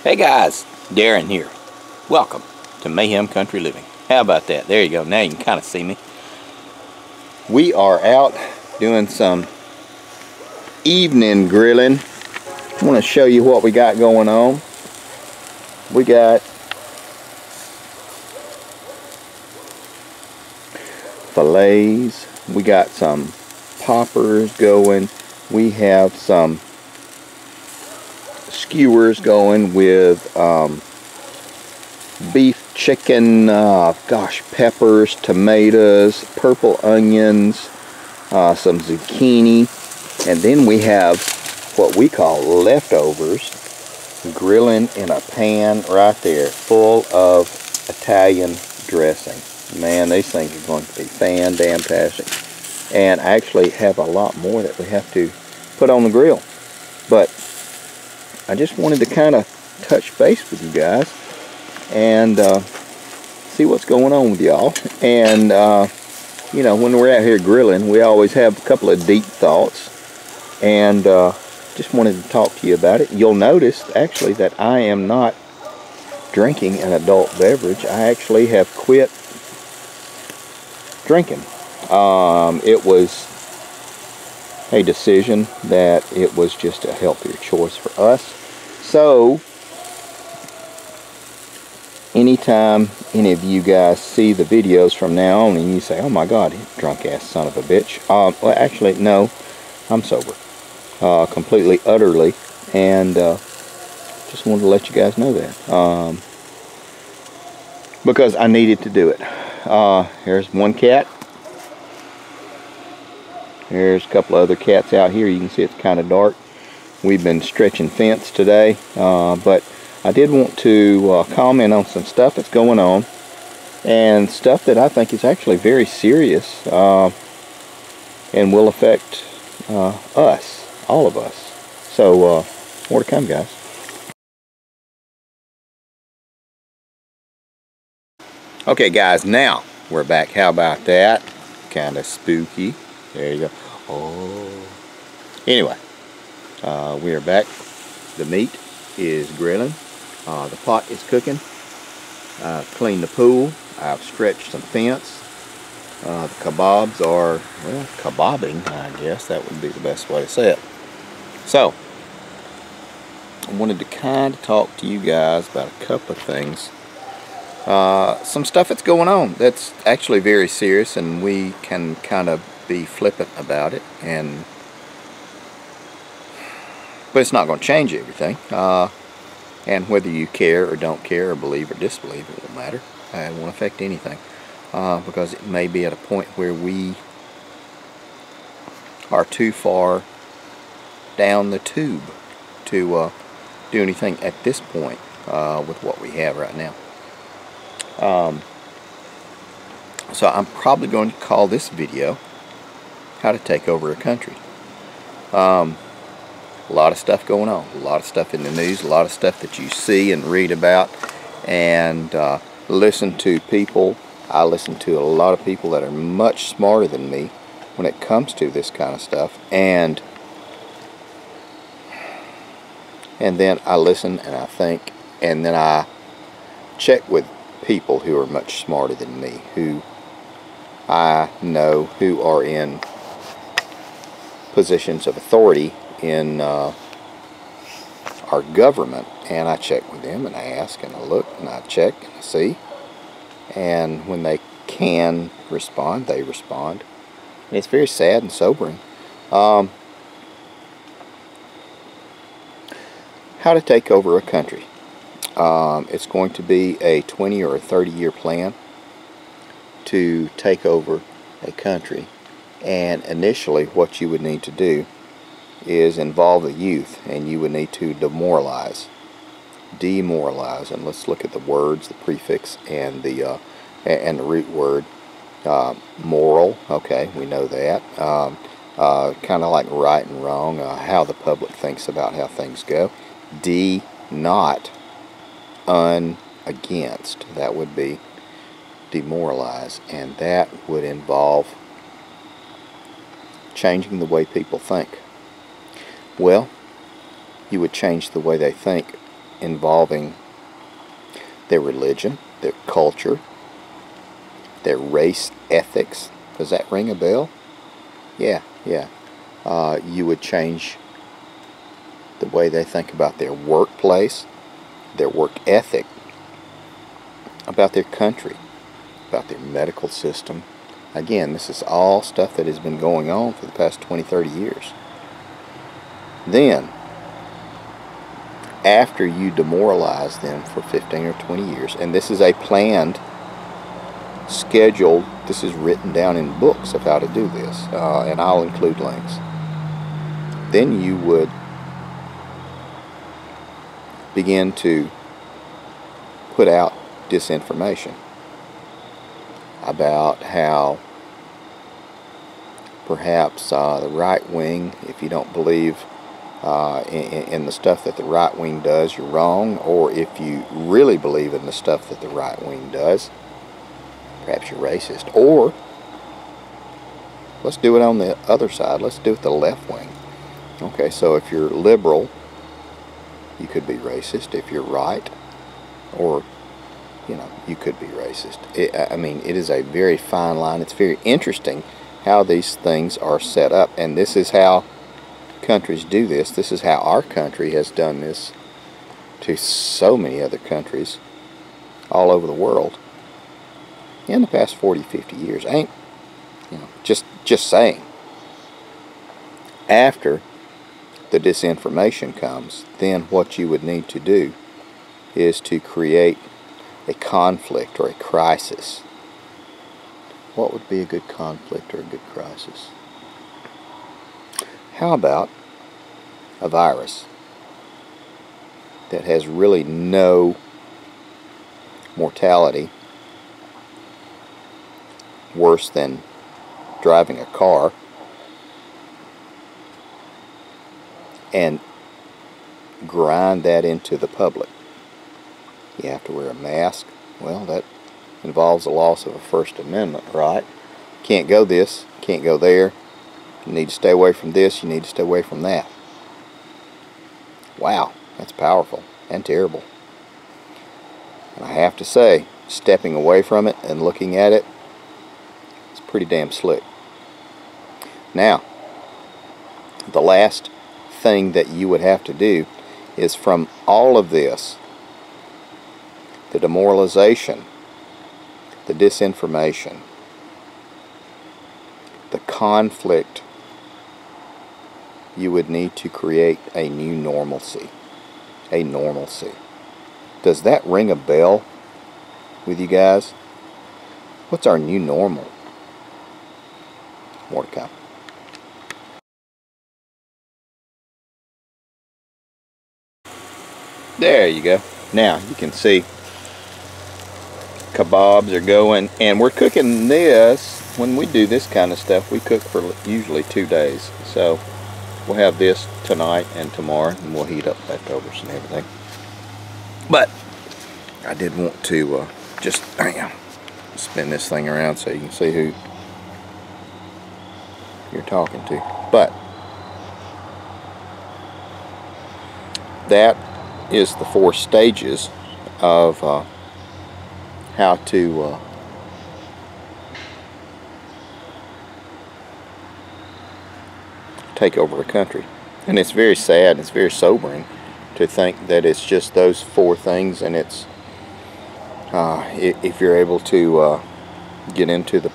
Hey guys, Darren here. Welcome to Mayhem Country Living. How about that? There you go. Now you can kind of see me. We are out doing some evening grilling. I want to show you what we got going on. We got fillets. We got some poppers going. We have some skewers going with beef, chicken, peppers, tomatoes, purple onions, some zucchini, and then we have what we call leftovers grilling in a pan right there full of Italian dressing. Man, these things are going to be fan-damn-tastic, and I actually have a lot more that we have to put on the grill, but I just wanted to kind of touch base with you guys and see what's going on with y'all. And you know, when we're out here grilling, we always have a couple of deep thoughts, and just wanted to talk to you about it. You'll notice actually that I am not drinking an adult beverage. I actually have quit drinking. It was a decision that it was just a healthier choice for us. So anytime any of you guys see the videos from now on and you say, oh my god, drunk ass son of a bitch, well actually no, I'm sober, completely, utterly, and just wanted to let you guys know that, because I needed to do it. Here's one cat. There's a couple of other cats out here. You can see it's kind of dark. We've been stretching fence today, but I did want to comment on some stuff that's going on, and stuff that I think is actually very serious, and will affect us, all of us. So more to come, guys. Okay guys, now we're back. How about that? Kind of spooky. There you go. Oh. Anyway, we are back. The meat is grilling. The pot is cooking. I've cleaned the pool. I've stretched some fence. The kebabs are, well, kebabbing, I guess. That would be the best way to say it. So, I wanted to kind of talk to you guys about a couple of things. Some stuff that's going on that's actually very serious, and we can kind of be flippant about it, but it's not going to change everything, and whether you care or don't care or believe or disbelieve, it won't matter. It won't affect anything, because it may be at a point where we are too far down the tube to do anything at this point with what we have right now. So I'm probably going to call this video How to Take Over a Country. A lot of stuff going on, a lot of stuff in the news, a lot of stuff that you see and read about, and listen to people. I listen to a lot of people that are much smarter than me when it comes to this kind of stuff, and then I listen and I think, and then I check with people who are much smarter than me, who I know who are in positions of authority in our government, and I check with them and I ask and I look and I check and I see, and when they can respond, they respond, and it's very sad and sobering. How to take over a country. It's going to be a 20 or a 30-year plan to take over a country, and initially what you would need to do is involve the youth, and you would need to demoralize, and let's look at the words, the prefix, and the root word. Moral, okay, we know that. Kind of like right and wrong, how the public thinks about how things go. Not against, that would be demoralize, and that would involve changing the way people think. Well, you would change the way they think involving their religion, their culture, their race ethics. Does that ring a bell? Yeah. You would change the way they think about their workplace, their work ethic, about their country, about their medical system. Again, this is all stuff that has been going on for the past 20, 30 years. Then, after you demoralize them for 15 or 20 years, and this is a planned, scheduled, this is written down in books of how to do this, and I'll include links. Then you would begin to put out disinformation about how perhaps the right wing, if you don't believe in the stuff that the right wing does, you're wrong. Or if you really believe in the stuff that the right wing does, perhaps you're racist. Or let's do it on the other side. Let's do it the left wing. Okay, so if you're liberal, you could be racist. If you're right, or you could be racist. I mean, it is a very fine line. It's very interesting how these things are set up, and this is how countries do this. This is how our country has done this to so many other countries all over the world in the past 40, 50 years. Just saying. After the disinformation comes, then what you would need to do is to create a conflict or a crisis. What would be a good conflict or a good crisis? How about a virus that has really no mortality worse than driving a car, and grind that into the public? You have to wear a mask. Well, that involves the loss of a First Amendment right. Can't go this, can't go there. You need to stay away from this, you need to stay away from that. Wow, that's powerful and terrible. And I have to say, stepping away from it and looking at it, it's pretty damn slick. Now, the last thing that you would have to do is, from all of this, the demoralization, the disinformation, the conflict, you would need to create a new normalcy. A normalcy. Does that ring a bell with you guys? What's our new normal? More to come. There you go. Now you can see kebabs are going, and we're cooking this. When we do this kind of stuff, we cook for usually 2 days. So we'll have this tonight and tomorrow, and we'll heat up leftovers and everything. But I did want to just spin this thing around so you can see who you're talking to. But that is the 4 stages of how to take over a country. And it's very sad and it's very sobering to think that it's just those 4 things, and it's if you're able to get into the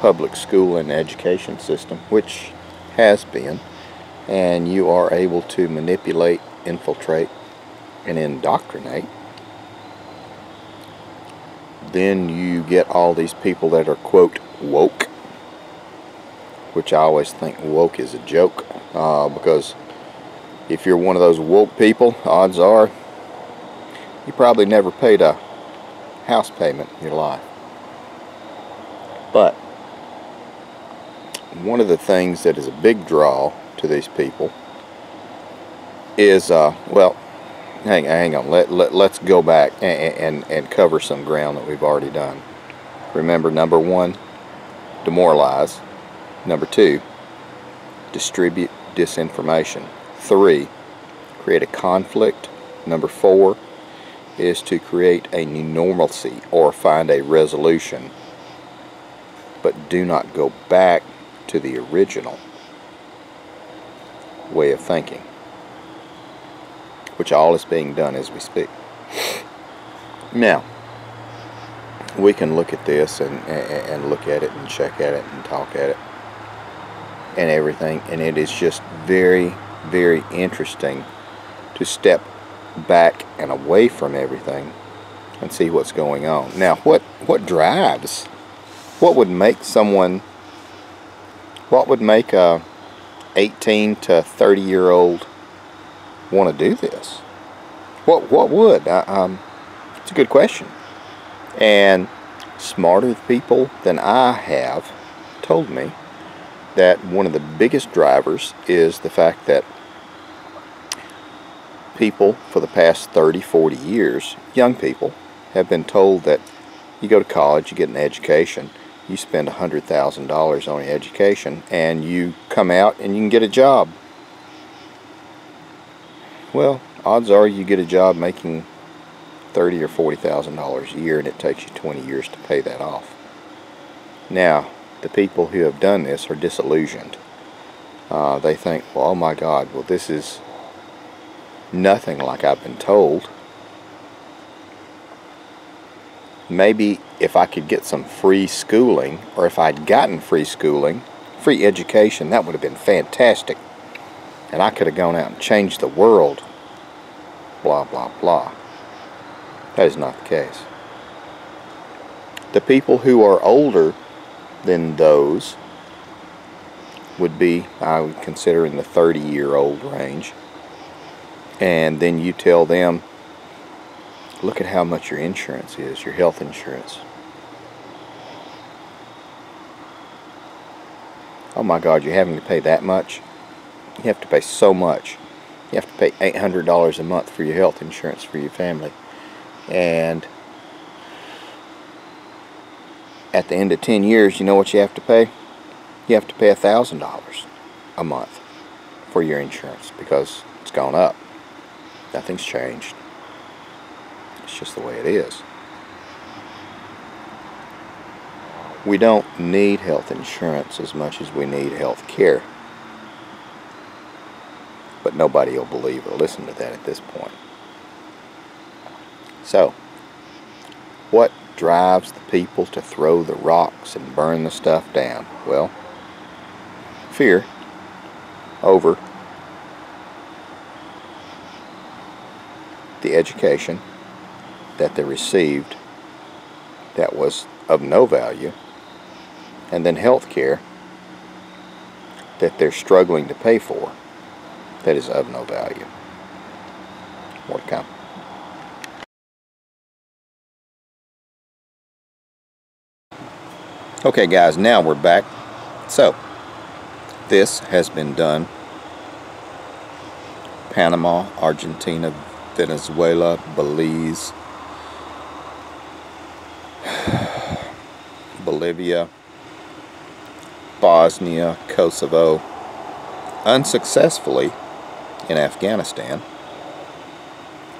public school and education system, which has been, and you are able to manipulate, infiltrate, and indoctrinate, then you get all these people that are, quote, woke, which I always think woke is a joke, because if you're one of those woke people, odds are you probably never paid a house payment in your life. But one of the things that is a big draw to these people is, well, hang on, let's go back and cover some ground that we've already done. Remember, number 1, demoralize. Number 2, distribute disinformation. 3, create a conflict Number 4 is to create a new normalcy or find a resolution, but do not go back to the original way of thinking, which all is being done as we speak. Now, we can look at this and look at it and check at it and talk at it and everything, and it is just very, very interesting to step back and away from everything and see what's going on. Now, what drives, what would make a 18 to 30-year-old want to do this? What would? It's a good question. And smarter people than I have told me that one of the biggest drivers is the fact that people for the past 30, 40 years, young people, have been told that you go to college, you get an education, you spend $100,000 on your education, and you come out and you can get a job. Well, odds are you get a job making $30,000 or $40,000 a year, and it takes you 20 years to pay that off. Now, the people who have done this are disillusioned. They think, well, oh my God, well, this is nothing like I've been told. Maybe if I could get some free schooling, or if I'd gotten free schooling, free education, that would have been fantastic. And I could have gone out and changed the world. Blah, blah, blah. That is not the case. The people who are older than those would be, I would consider, in the 30-year-old range. And then you tell them, look at how much your insurance is, your health insurance. Oh my God, you're having to pay that much? You have to pay so much. You have to pay $800 a month for your health insurance for your family. And at the end of 10 years, you know what you have to pay? You have to pay $1,000 a month for your insurance because it's gone up. Nothing's changed. It's just the way it is. We don't need health insurance as much as we need health care. But nobody will believe or listen to that at this point. So, what drives the people to throw the rocks and burn the stuff down? Well, fear over the education that they received that was of no value, and then health care that they're struggling to pay for that is of no value. More to come. Okay guys, now we're back. So, this has been done. Panama, Argentina, Venezuela, Belize, Bolivia, Bosnia, Kosovo, unsuccessfully in Afghanistan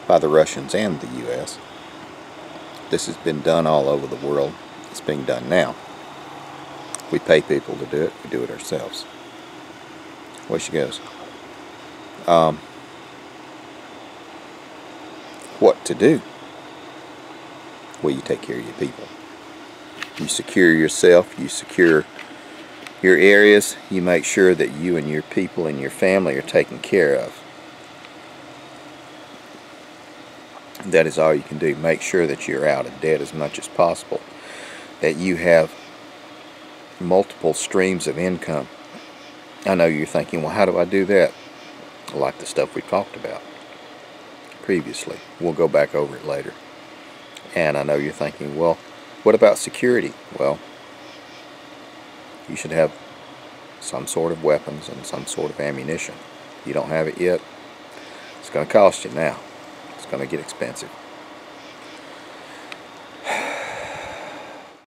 by the Russians and the U.S. This has been done all over the world. It's being done now. We pay people to do it. We do it ourselves. Away she goes. What to do? Well, you take care of your people. You secure yourself. You secure your areas. You make sure that you and your people and your family are taken care of. That is all you can do. Make sure that you're out of debt as much as possible. That you have multiple streams of income. I know you're thinking, well, how do I do that? Like the stuff we talked about previously. We'll go back over it later. And I know you're thinking, well, what about security? Well, you should have some sort of weapons and some sort of ammunition. You don't have it yet, it's going to cost you now. It's going to get expensive.